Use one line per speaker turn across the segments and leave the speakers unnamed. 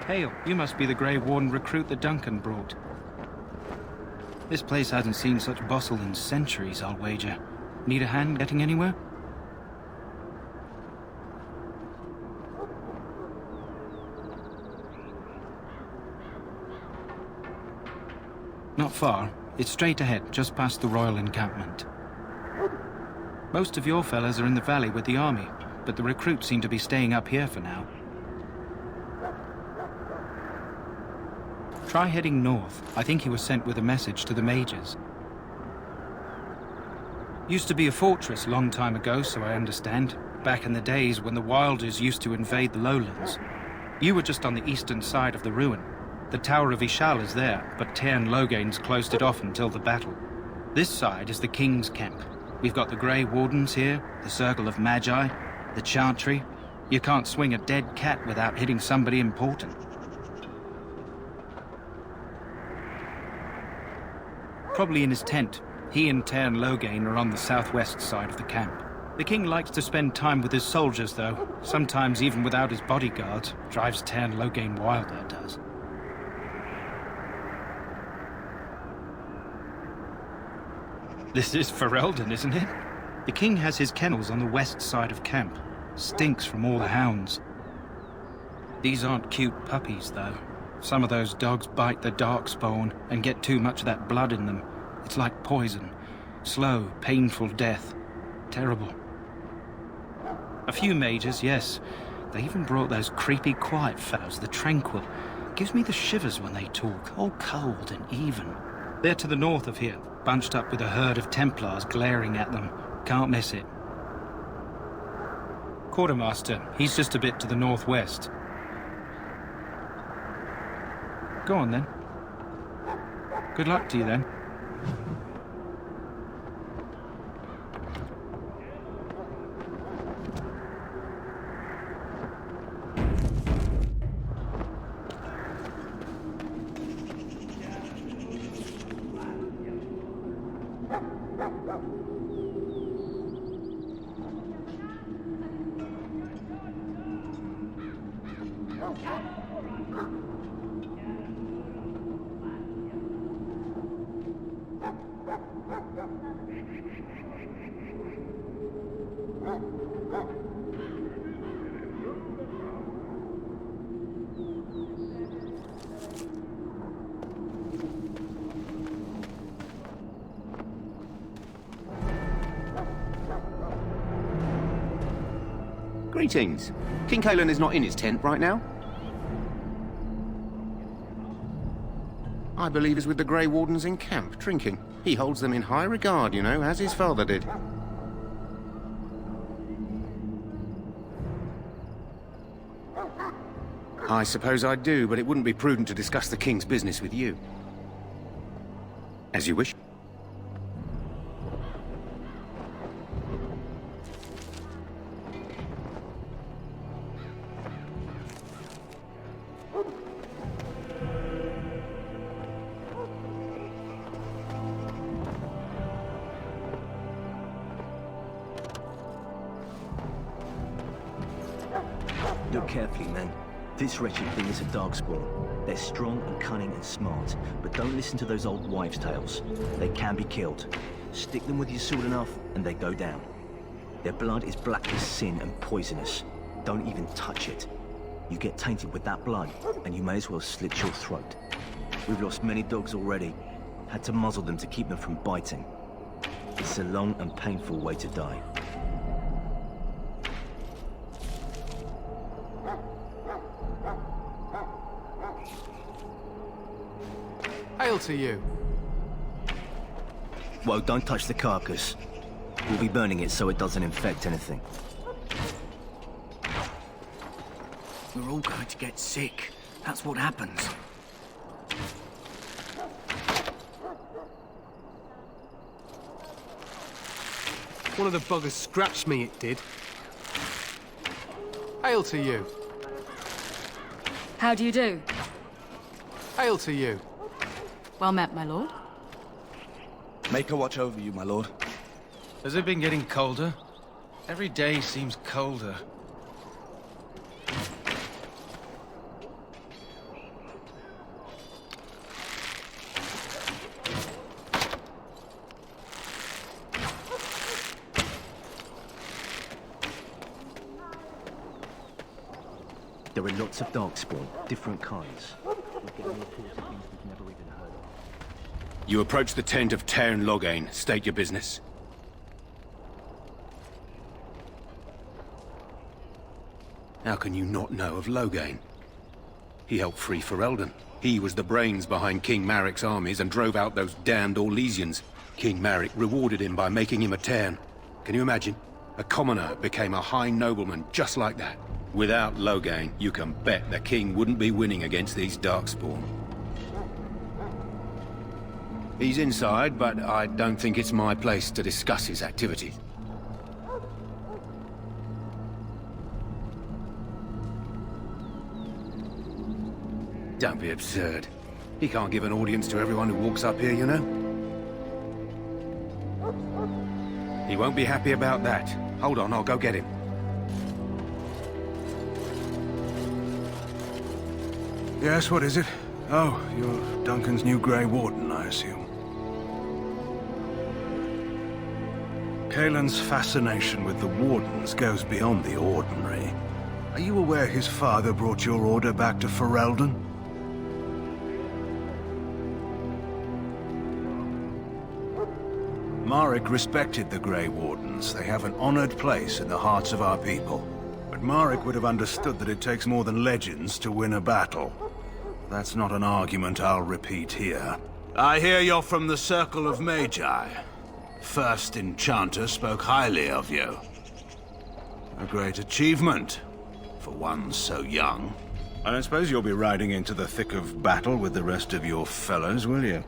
Hail, you must be the Grey Warden recruit that Duncan brought. This place hasn't seen such bustle in centuries, I'll wager. Need a hand getting anywhere? Not far. It's straight ahead, just past the royal encampment. Most of your fellas are in the valley with the army, but the recruits seem to be staying up here for now. Try heading north. I think he was sent with a message to the mages. Used to be a fortress long time ago, so I understand. Back in the days when the Wilders used to invade the lowlands. You were just on the eastern side of the ruin. The Tower of Ishal is there, but Tairn Logain's closed it off until the battle. This side is the King's camp. We've got the Grey Wardens here, the Circle of Magi, the Chantry. You can't swing a dead cat without hitting somebody important. Probably in his tent. He and Tairn Logain are on the southwest side of the camp. The king likes to spend time with his soldiers, though. Sometimes even without his bodyguards. Drives Tairn Logain wild, that does. This is Ferelden, isn't it? The king has his kennels on the west side of camp. Stinks from all the hounds. These aren't cute puppies, though. Some of those dogs bite the darkspawn and get too much of that blood in them. It's like poison. Slow, painful death. Terrible. A few mages, yes. They even brought those creepy quiet fellows, the Tranquil. Gives me the shivers when they talk, all cold and even. They're to the north of here, bunched up with a herd of Templars glaring at them. Can't miss it. Quartermaster, he's just a bit to the northwest. Go on, then. Good luck to you, then.
Greetings. King Cailan is not in his tent right now. I believe he's with the Grey Wardens in camp, drinking. He holds them in high regard, you know, as his father did. I suppose I do, but it wouldn't be prudent to discuss the King's business with you. As you wish.
Look carefully, men. This wretched thing is a darkspawn. They're strong and cunning and smart, but don't listen to those old wives' tales. They can be killed. Stick them with your sword enough, and they go down. Their blood is black as sin and poisonous. Don't even touch it. You get tainted with that blood, and you may as well slit your throat. We've lost many dogs already. Had to muzzle them to keep them from biting. It's a long and painful way to die.
Hail to you.
Well, don't touch the carcass. We'll be burning it so it doesn't infect anything.
We're all going to get sick. That's what happens.
One of the buggers scratched me, it did. Hail to you.
How do you do?
Hail to you.
Well met, my lord.
Make her watch over you, my lord.
Has it been getting colder? Every day seems colder.
There are lots of darkspawn, different kinds. We're getting reports of things we've never even heard of.
You approach the tent of Tairn Loghain. State your business. How can you not know of Loghain? He helped free Ferelden. He was the brains behind King Maric's armies and drove out those damned Orlesians. King Maric rewarded him by making him a Tairn. Can you imagine? A commoner became a high nobleman just like that. Without Loghain, you can bet the king wouldn't be winning against these darkspawn. He's inside, but I don't think it's my place to discuss his activities. Don't be absurd. He can't give an audience to everyone who walks up here, you know? He won't be happy about that. Hold on, I'll go get him.
Yes, what is it? Oh, you're Duncan's new Grey Warden, I assume. Caelan's fascination with the Wardens goes beyond the ordinary. Are you aware his father brought your order back to Ferelden? Maric respected the Grey Wardens. They have an honored place in the hearts of our people. But Maric would have understood that it takes more than legends to win a battle. That's not an argument I'll repeat here. I hear you're from the Circle of Magi. First Enchanter spoke highly of you. A great achievement, for one so young. I don't suppose you'll be riding into the thick of battle with the rest of your fellows, will you?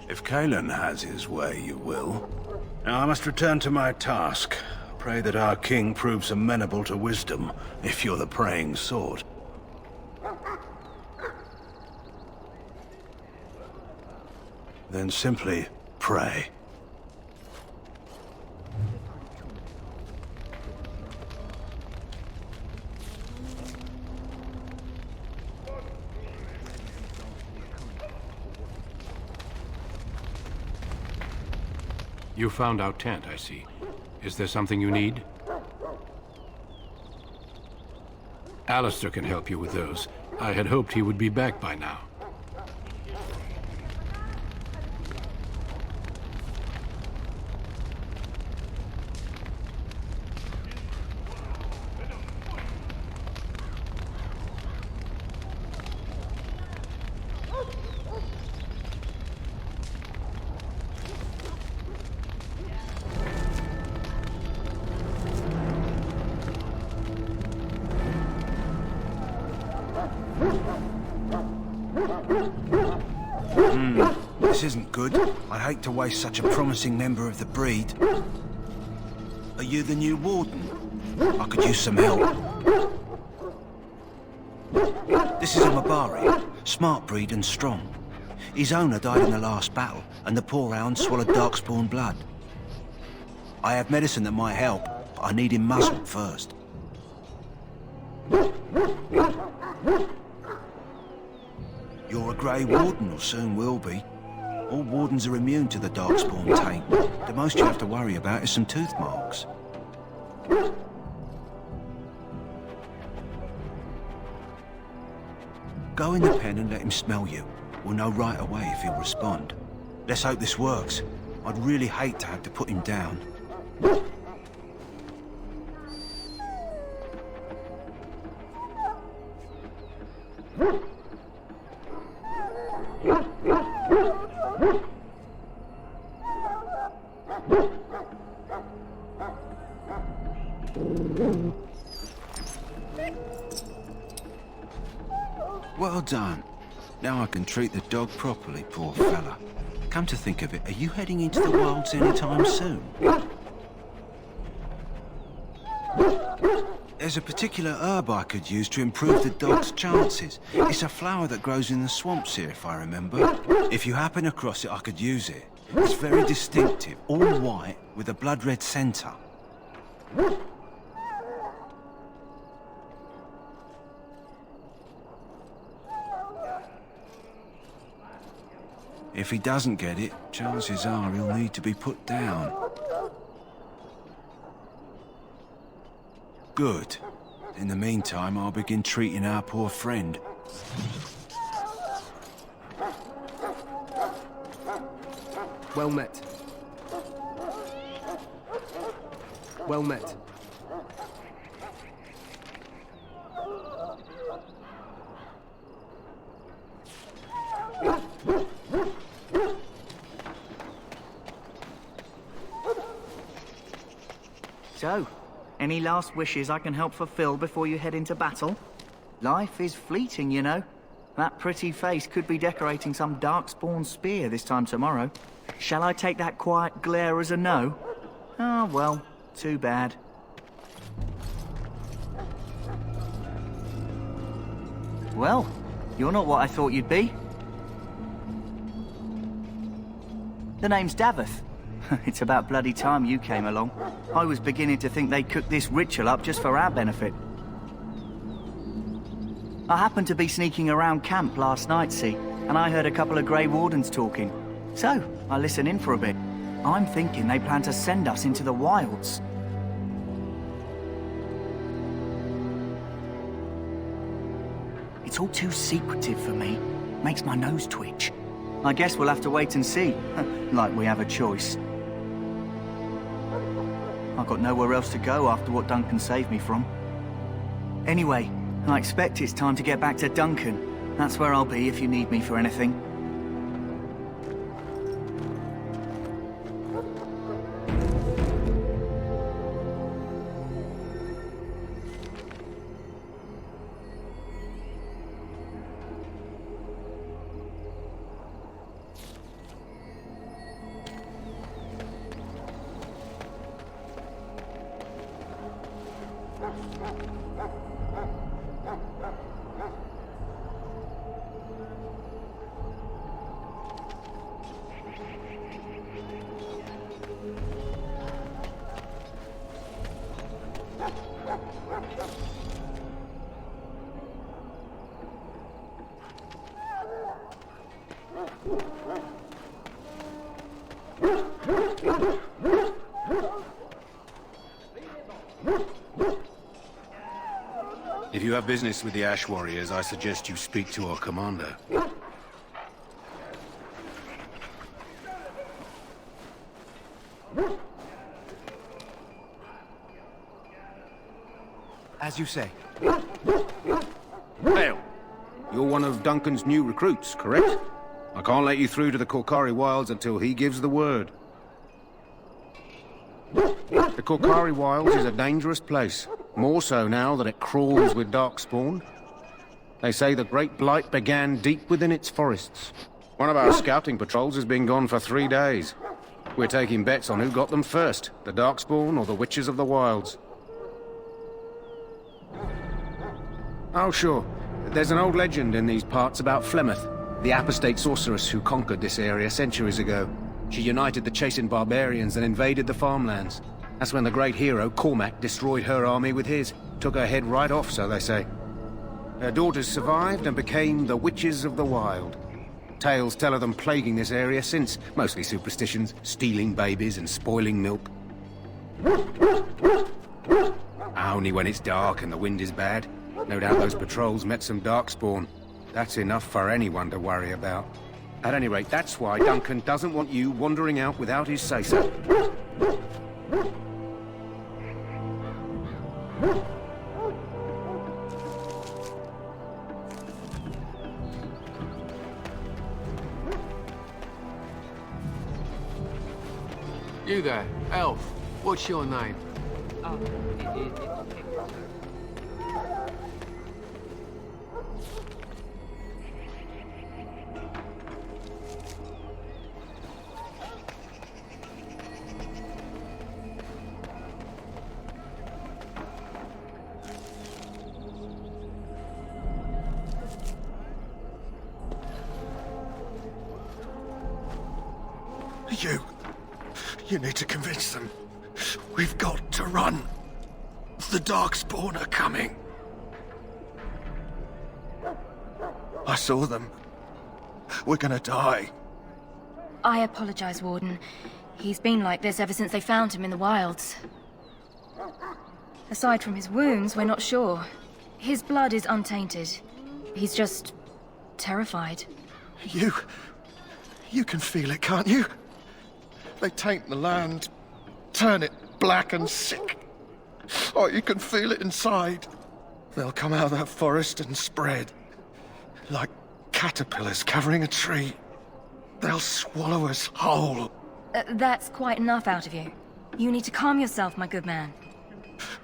If Caelan has his way, you will. Now I must return to my task. Pray that our king proves amenable to wisdom, if you're the praying sort. Then simply pray.
You found our tent, I see. Is there something you need? Alistair can help you with those. I had hoped he would be back by now.
This isn't good. I'd hate to waste such a promising member of the breed. Are you the new warden? I could use some help. This is a Mabari, smart breed and strong. His owner died in the last battle, and the poor hound swallowed darkspawn blood. I have medicine that might help, but I need him muzzled first. You're a Grey Warden, or soon will be. All wardens are immune to the darkspawn taint. The most you have to worry about is some tooth marks. Go in the pen and let him smell you. We'll know right away if he'll respond. Let's hope this works. I'd really hate to have to put him down. Well done. Now I can treat the dog properly, poor fella. Come to think of it, are you heading into the wilds anytime soon? There's a particular herb I could use to improve the dog's chances. It's a flower that grows in the swamps here, if I remember. If you happen across it, I could use it. It's very distinctive, all white, with a blood-red centre. If he doesn't get it, chances are he'll need to be put down. Good. In the meantime, I'll begin treating our poor friend.
Well met. Well met.
So, any last wishes I can help fulfill before you head into battle? Life is fleeting, you know. That pretty face could be decorating some darkspawn spear this time tomorrow. Shall I take that quiet glare as a no? Ah, well, too bad. Well, you're not what I thought you'd be. The name's Davith. It's about bloody time you came along. I was beginning to think they cooked this ritual up just for our benefit. I happened to be sneaking around camp last night, see, and I heard a couple of Grey Wardens talking. So, I listened in for a bit. I'm thinking they plan to send us into the wilds. It's all too secretive for me. Makes my nose twitch. I guess we'll have to wait and see. Like we have a choice. I've got nowhere else to go after what Duncan saved me from. Anyway, I expect it's time to get back to Duncan. That's where I'll be if you need me for anything.
If you have business with the Ash Warriors, I suggest you speak to our commander.
As you say.
Hail! You're one of Duncan's new recruits, correct? I can't let you through to the Korkari Wilds until he gives the word. The Korkari Wilds is a dangerous place. More so now that it crawls with darkspawn. They say the Great Blight began deep within its forests. One of our scouting patrols has been gone for 3 days. We're taking bets on who got them first, the darkspawn or the Witches of the Wilds. Oh, sure. There's an old legend in these parts about Flemeth, the apostate sorceress who conquered this area centuries ago. She united the chasing barbarians and invaded the farmlands. That's when the great hero, Cormac, destroyed her army with his. Took her head right off, so they say. Her daughters survived and became the Witches of the Wild. Tales tell of them plaguing this area since, mostly superstitions, stealing babies and spoiling milk. Only when it's dark and the wind is bad. No doubt those patrols met some darkspawn. That's enough for anyone to worry about. At any rate, that's why Duncan doesn't want you wandering out without his say-so.
You there, elf. What's your name?
You need to convince them. We've got to run. The Darkspawn are coming. I saw them. We're gonna die.
I apologize, Warden. He's been like this ever since they found him in the wilds. Aside from his wounds, we're not sure. His blood is untainted. He's just terrified.
You can feel it, can't you? They taint the land, turn it black and sick. Oh, you can feel it inside. They'll come out of that forest and spread. Like caterpillars covering a tree. They'll swallow us whole.
That's quite enough out of you. You need to calm yourself, my good man.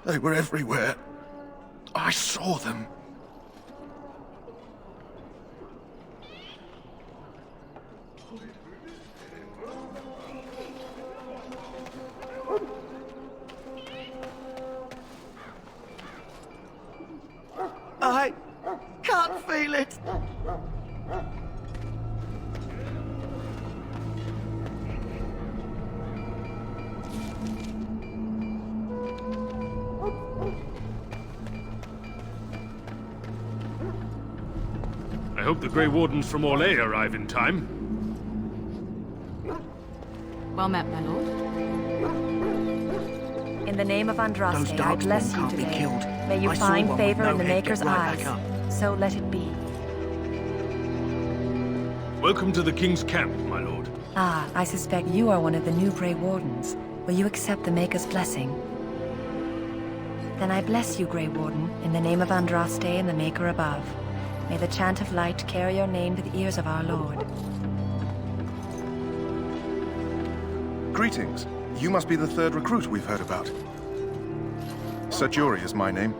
They were everywhere. I saw them.
I can't feel it.
I hope the Grey Wardens from Orlais arrive in time.
Well met, my lord.
In the name of Andraste, I bless you
can't be
today.
killed.
May you
I saw
find
one with
favor
no
in the
head
Maker's
get right back
eyes.
up.
So let it be.
Welcome to the King's camp, my lord.
Ah, I suspect you are one of the new Grey Wardens. Will you accept the Maker's blessing? Then I bless you, Grey Warden, in the name of Andraste and the Maker above. May the chant of light carry your name to the ears of our Lord.
Greetings. You must be the third recruit we've heard about. Sir Jury is my name.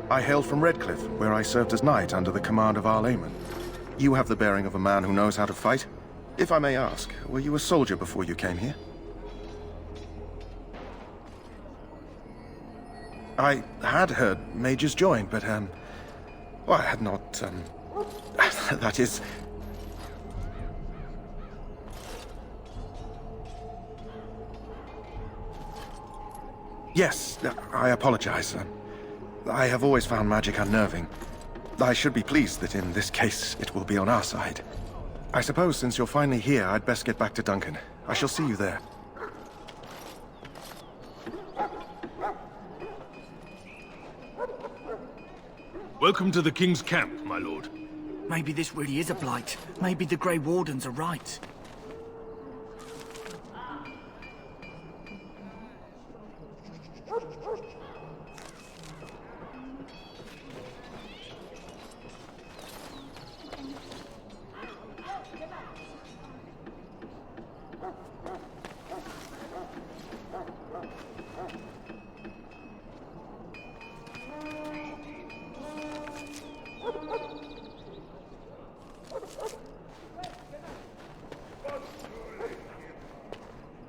I hail from Redcliffe, where I served as knight under the command of Arl Eamon. You have the bearing of a man who knows how to fight. If I may ask, were you a soldier before you came here? I had heard mages join, but, well, I had not, that is... Yes, I apologize. I have always found magic unnerving. I should be pleased that in this case it will be on our side. I suppose since you're finally here, I'd best get back to Duncan. I shall see you there.
Welcome to the King's camp, my lord.
Maybe this really is a blight. Maybe the Grey Wardens are right.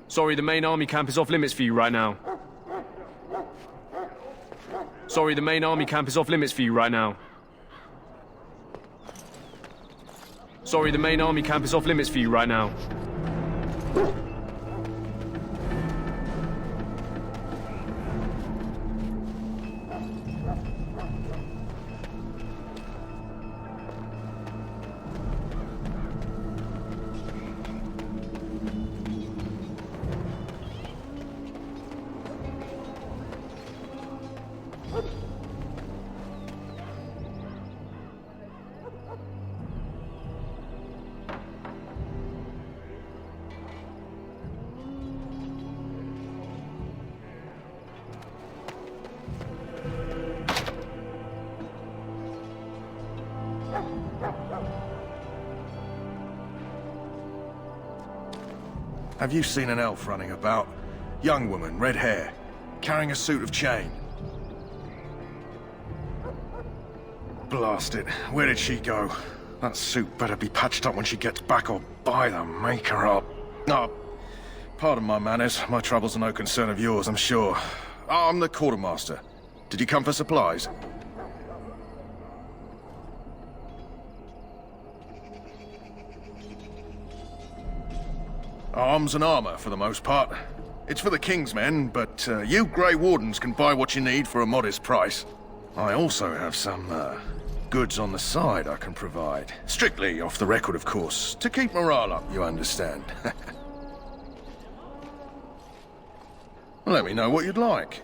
Sorry, the main army camp is off limits for you right now. Sorry, the main army camp is off limits for you right now. Sorry, the main army camp is off limits for you right now.
Have you seen an elf running about? Young woman, red hair, carrying a suit of chain. Blast it. Where did she go? That suit better be patched up when she gets back, or by the maker up. No, pardon my manners. My troubles are no concern of yours, I'm sure. I'm the quartermaster. Did you come for supplies? Arms and armor, for the most part. It's for the King's men, but you Grey Wardens can buy what you need for a modest price. I also have some, goods on the side I can provide. Strictly off the record, of course. To keep morale up, you understand. Let me know what you'd like.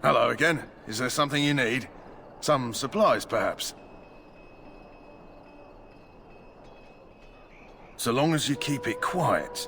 Hello again. Is there something you need? Some supplies, perhaps? So long as you keep it quiet.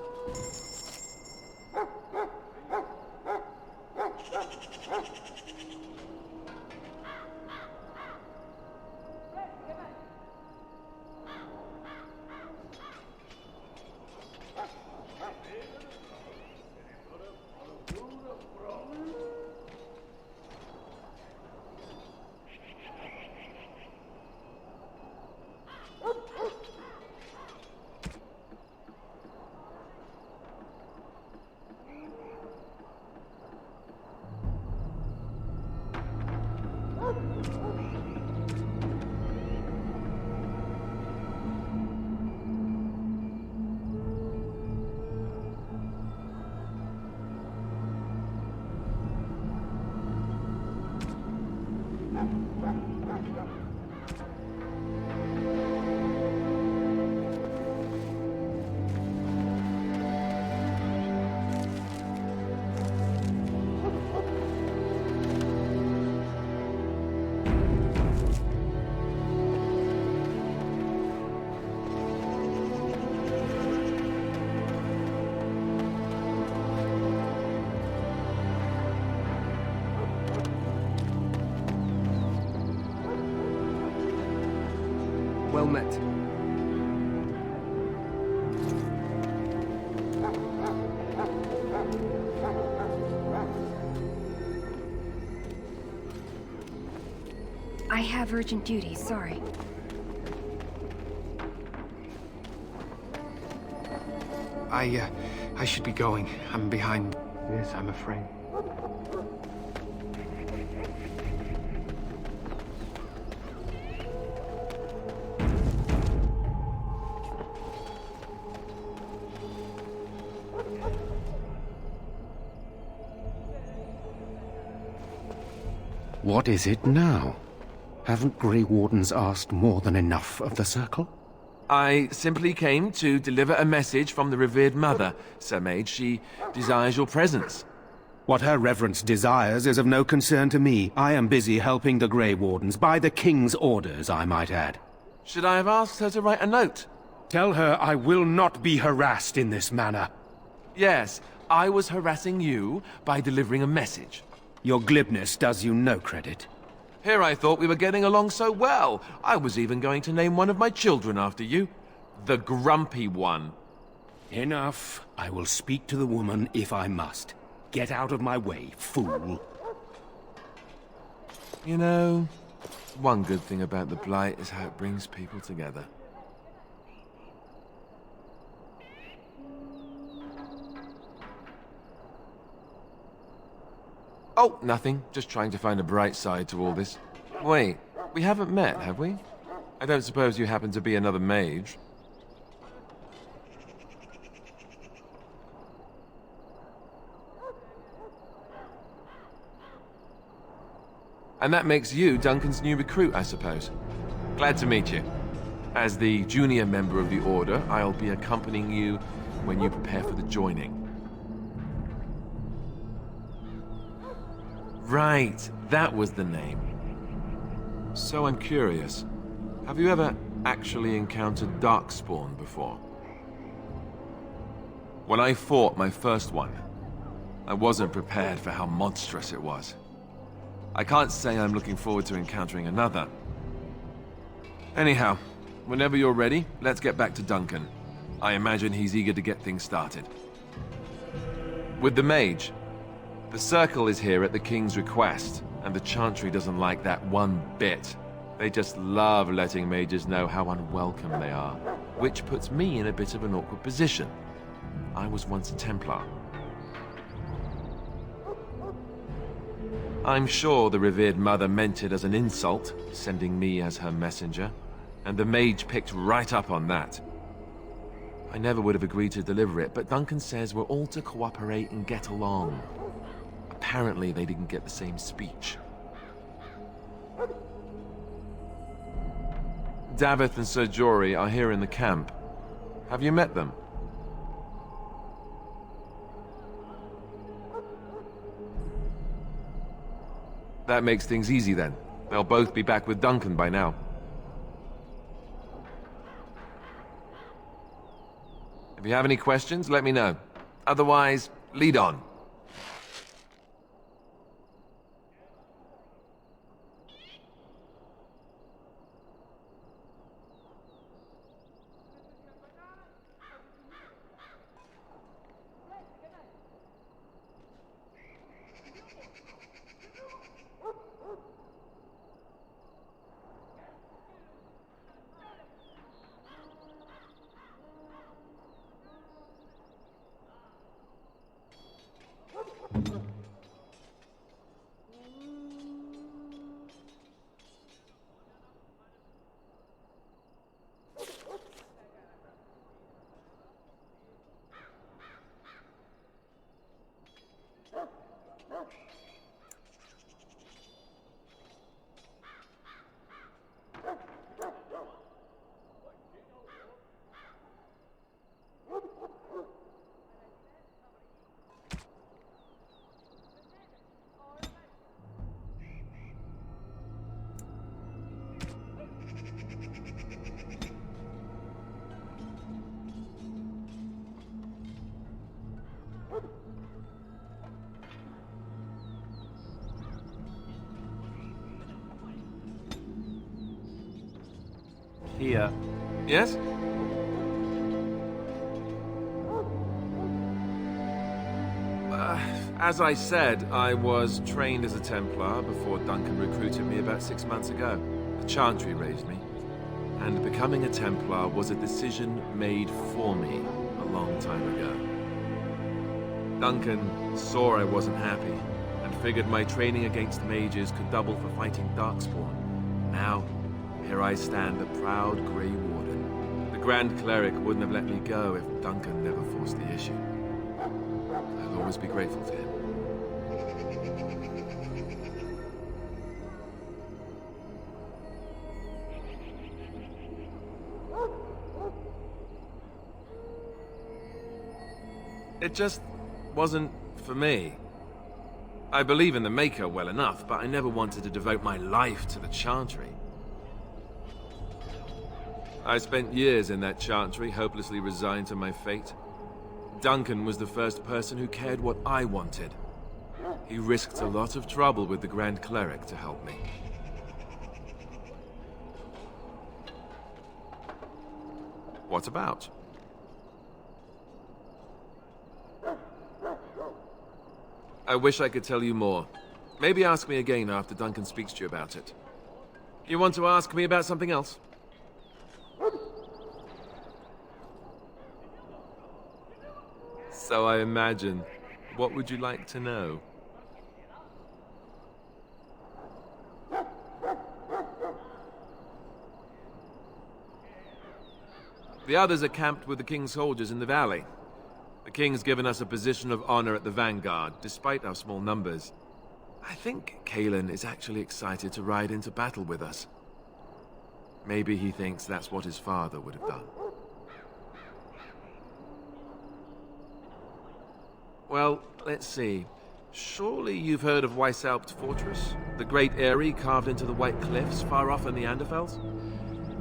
helmet.
I have urgent duties, sorry.
I should be going. I'm behind this, I'm afraid.
What is it now? Haven't Grey Wardens asked more than enough of the Circle?
I simply came to deliver a message from the revered mother, Sir Mage. She desires your presence.
What her reverence desires is of no concern to me. I am busy helping the Grey Wardens, by the King's orders, I might add.
Should I have asked her to write a note?
Tell her I will not be harassed in this manner.
Yes, I was harassing you by delivering a message.
Your glibness does you no credit.
Here I thought we were getting along so well. I was even going to name one of my children after you. The Grumpy One.
Enough. I will speak to the woman if I must. Get out of my way, fool.
You know, one good thing about the Blight is how it brings people together. Oh, nothing. Just trying to find a bright side to all this. Wait, we haven't met, have we? I don't suppose you happen to be another mage? And that makes you Duncan's new recruit, I suppose. Glad to meet you. As the junior member of the Order, I'll be accompanying you when you prepare for the joining. Right, that was the name. So I'm curious. Have you ever actually encountered Darkspawn before? When I fought my first one, I wasn't prepared for how monstrous it was. I can't say I'm looking forward to encountering another. Anyhow, whenever you're ready, let's get back to Duncan. I imagine he's eager to get things started. With the mage, the Circle is here at the King's request, and the Chantry doesn't like that one bit. They just love letting mages know how unwelcome they are, which puts me in a bit of an awkward position. I was once a Templar. I'm sure the revered mother meant it as an insult, sending me as her messenger, and the mage picked right up on that. I never would have agreed to deliver it, but Duncan says we're all to cooperate and get along. Apparently, they didn't get the same speech. Davith and Sir Jory are here in the camp. Have you met them? That makes things easy then. They'll both be back with Duncan by now. If you have any questions, let me know. Otherwise, lead on. here. Yes? As I said, I was trained as a Templar before Duncan recruited me about 6 months ago. The Chantry raised me. And becoming a Templar was a decision made for me a long time ago. Duncan saw I wasn't happy, and figured my training against mages could double for fighting Darkspawn. Now, here I stand, a proud Grey Warden. The Grand Cleric wouldn't have let me go if Duncan never forced the issue. I'll always be grateful to him. It just wasn't for me. I believe in the Maker well enough, but I never wanted to devote my life to the Chantry. I spent years in that Chantry, hopelessly resigned to my fate. Duncan was the first person who cared what I wanted. He risked a lot of trouble with the Grand Cleric to help me. What about? I wish I could tell you more. Maybe ask me again after Duncan speaks to you about it. You want to ask me about something else? So I imagine. What would you like to know? The others are camped with the King's soldiers in the valley. The King's given us a position of honor at the vanguard, despite our small numbers. I think Kalen is actually excited to ride into battle with us. Maybe he thinks that's what his father would have done. Well, let's see. Surely you've heard of Weishaupt Fortress? The great eyrie carved into the White Cliffs far off in the Anderfels?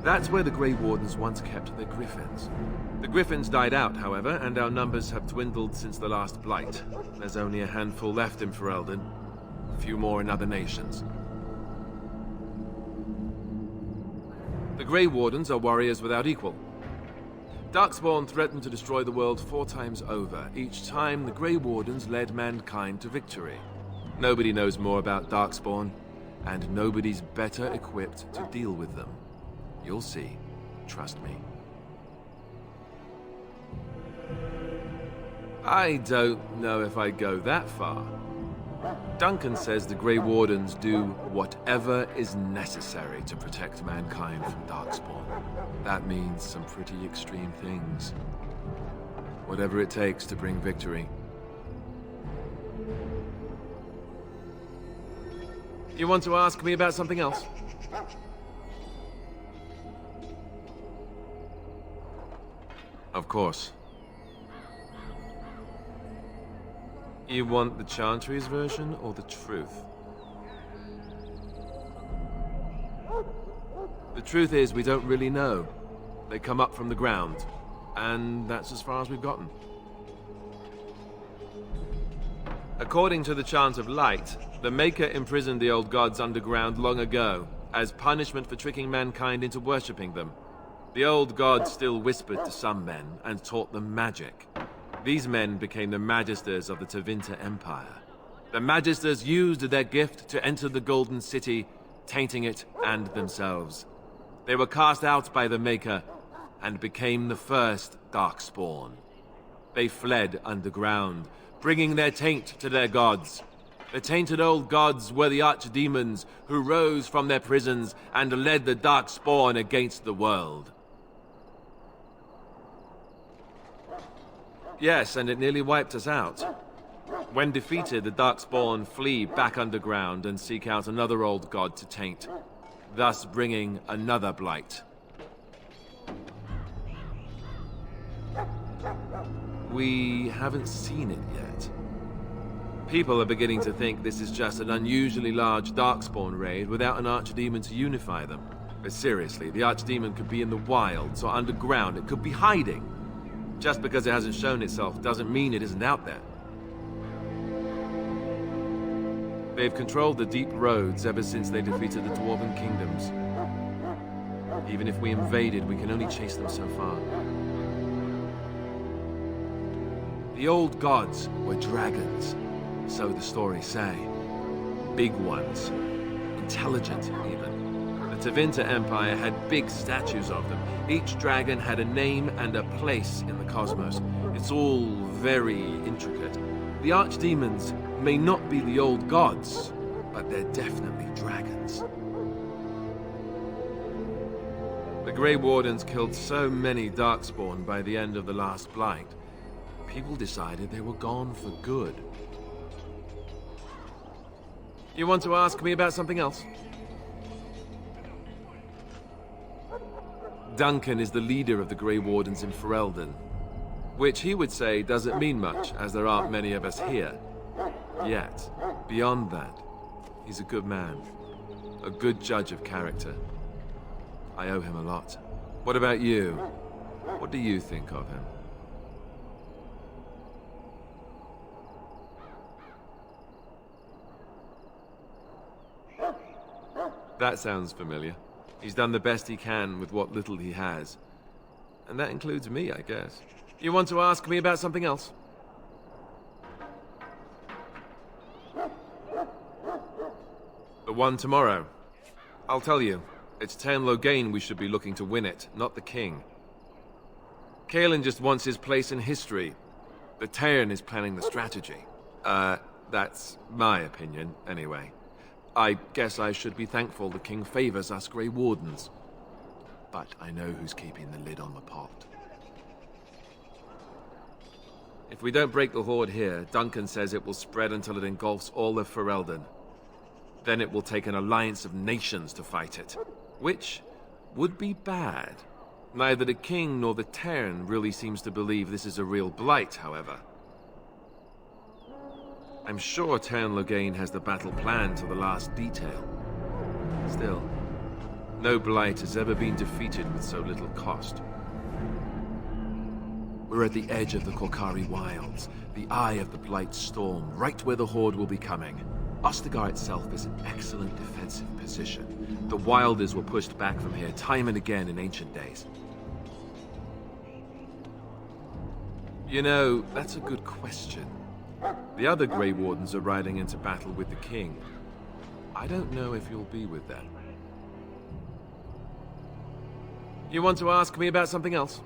That's where the Grey Wardens once kept their griffins. The griffins died out, however, and our numbers have dwindled since the last Blight. There's only a handful left in Ferelden. A few more in other nations. The Grey Wardens are warriors without equal. Darkspawn threatened to destroy the world 4 times over. Each time, the Grey Wardens led mankind to victory. Nobody knows more about Darkspawn, and nobody's better equipped to deal with them. You'll see. Trust me. I don't know if I'd go that far. Duncan says the Grey Wardens do whatever is necessary to protect mankind from Darkspawn. That means some pretty extreme things. Whatever it takes to bring victory. You want to ask me about something else? Of course. You want the Chantry's version or the truth? The truth is, we don't really know. They come up from the ground, and that's as far as we've gotten. According to the Chant of Light, the Maker imprisoned the old gods underground long ago, as punishment for tricking mankind into worshipping them. The old gods still whispered to some men, and taught them magic. These men became the Magisters of the Tevinter Empire. The Magisters used their gift to enter the Golden City, tainting it and themselves. They were cast out by the Maker, and became the first Darkspawn. They fled underground, bringing their taint to their gods. The tainted old gods were the archdemons who rose from their prisons and led the Darkspawn against the world. Yes, and it nearly wiped us out. When defeated, the Darkspawn flee back underground and seek out another old god to taint, thus bringing another blight. We haven't seen it yet. People are beginning to think this is just an unusually large Darkspawn raid without an archdemon to unify them. But seriously, the archdemon could be in the wilds or underground. It could be hiding. Just because it hasn't shown itself doesn't mean it isn't out there. They've controlled the deep roads ever since they defeated the Dwarven kingdoms. Even if we invaded, we can only chase them so far. The old gods were dragons, so the stories say. Big ones. Intelligent, even. The Tevinter Empire had big statues of them. Each dragon had a name and a place in the cosmos. It's all very intricate. The archdemons may not be the old gods, but they're definitely dragons. The Grey Wardens killed so many Darkspawn by the end of the last Blight, people decided they were gone for good. You want to ask me about something else? Duncan is the leader of the Grey Wardens in Ferelden, which he would say doesn't mean much, as there aren't many of us here. Yet, beyond that, he's a good man, a good judge of character. I owe him a lot. What about you? What do you think of him? That sounds familiar. He's done the best he can with what little he has. And that includes me, I guess. You want to ask me about something else? The one tomorrow. I'll tell you. It's Tairn Loghain we should be looking to win it, not the king. Caelan just wants his place in history. The Tairn is planning the strategy. That's my opinion, anyway. I guess I should be thankful the king favors us Grey Wardens. But I know who's keeping the lid on the pot. If we don't break the Horde here, Duncan says it will spread until it engulfs all of Ferelden. Then it will take an alliance of nations to fight it. Which would be bad. Neither the king nor the Tairn really seems to believe this is a real blight, however. I'm sure Tairn Loghain has the battle planned to the last detail. Still, no blight has ever been defeated with so little cost. We're at the edge of the Korcari Wilds, the eye of the Blight storm, right where the Horde will be coming. Ostagar itself is an excellent defensive position. The Wilders were pushed back from here time and again in ancient days. You know, that's a good question. The other Grey Wardens are riding into battle with the king. I don't know if you'll be with them. You want to ask me about something else?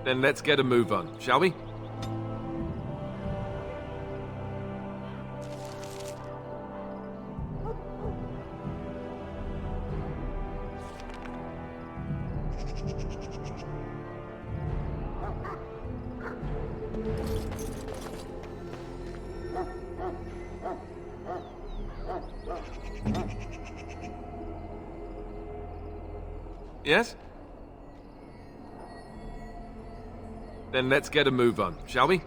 Then let's get a move on, shall we? Yes? Then let's get a move on, shall we?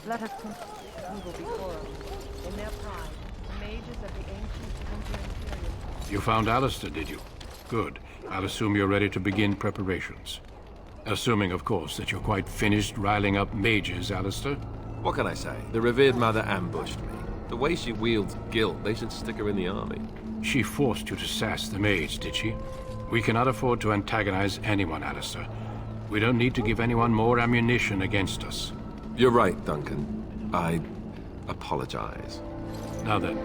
Let us evil before us. In their pride, the mages of the ancient Tevinter Imperium.
You found Alistair, did you? Good. I'll assume you're ready to begin preparations. Assuming, of course, that you're quite finished riling up mages, Alistair.
What can I say? The revered mother ambushed me. The way she wields guilt, they should stick her in the army.
She forced you to sass the mage, did she? We cannot afford to antagonize anyone, Alistair. We don't need to give anyone more ammunition against us.
You're right, Duncan. I apologize.
Now then,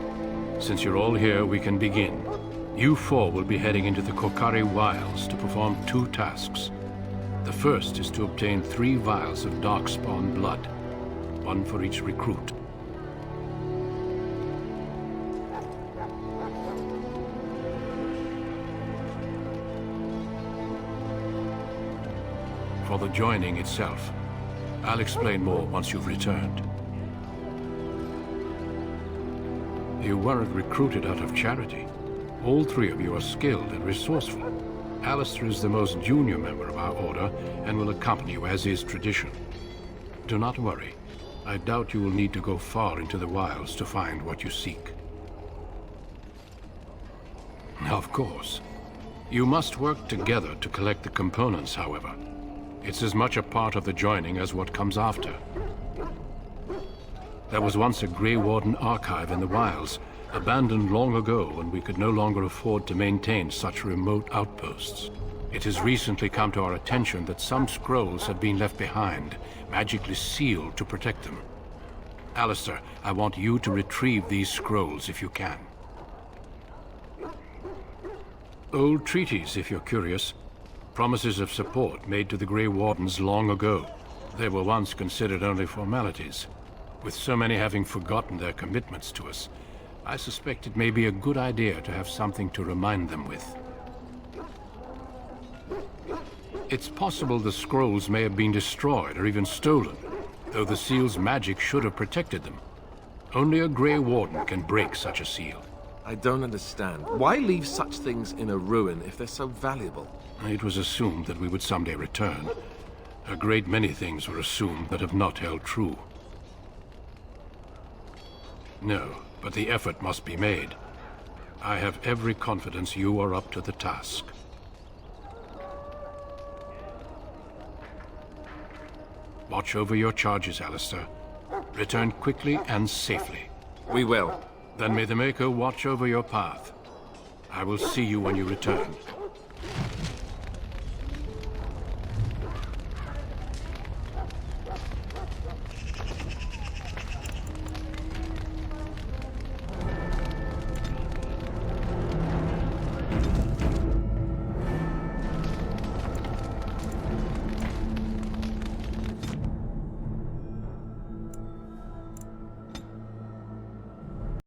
since you're all here, we can begin. You four will be heading into the Korcari Wilds to perform two tasks. The first is to obtain 3 vials of darkspawn blood, 1 for each recruit. For the joining itself, I'll explain more once you've returned. You weren't recruited out of charity. All 3 of you are skilled and resourceful. Alistair is the most junior member of our order and will accompany you as is tradition. Do not worry. I doubt you will need to go far into the wilds to find what you seek. Of course. You must work together to collect the components, however. It's as much a part of the joining as what comes after. There was once a Grey Warden archive in the wilds, abandoned long ago when we could no longer afford to maintain such remote outposts. It has recently come to our attention that some scrolls have been left behind, magically sealed to protect them. Alistair, I want you to retrieve these scrolls if you can. Old treaties, if you're curious. Promises of support made to the Grey Wardens long ago. They were once considered only formalities. With so many having forgotten their commitments to us, I suspect it may be a good idea to have something to remind them with. It's possible the scrolls may have been destroyed or even stolen, though the seal's magic should have protected them. Only a Grey Warden can break such a seal.
I don't understand. Why leave such things in a ruin if they're so valuable?
It was assumed that we would someday return. A great many things were assumed that have not held true. No, but the effort must be made. I have every confidence you are up to the task. Watch over your charges, Alistair. Return quickly and safely.
We will.
Then may the Maker watch over your path. I will see you when you return.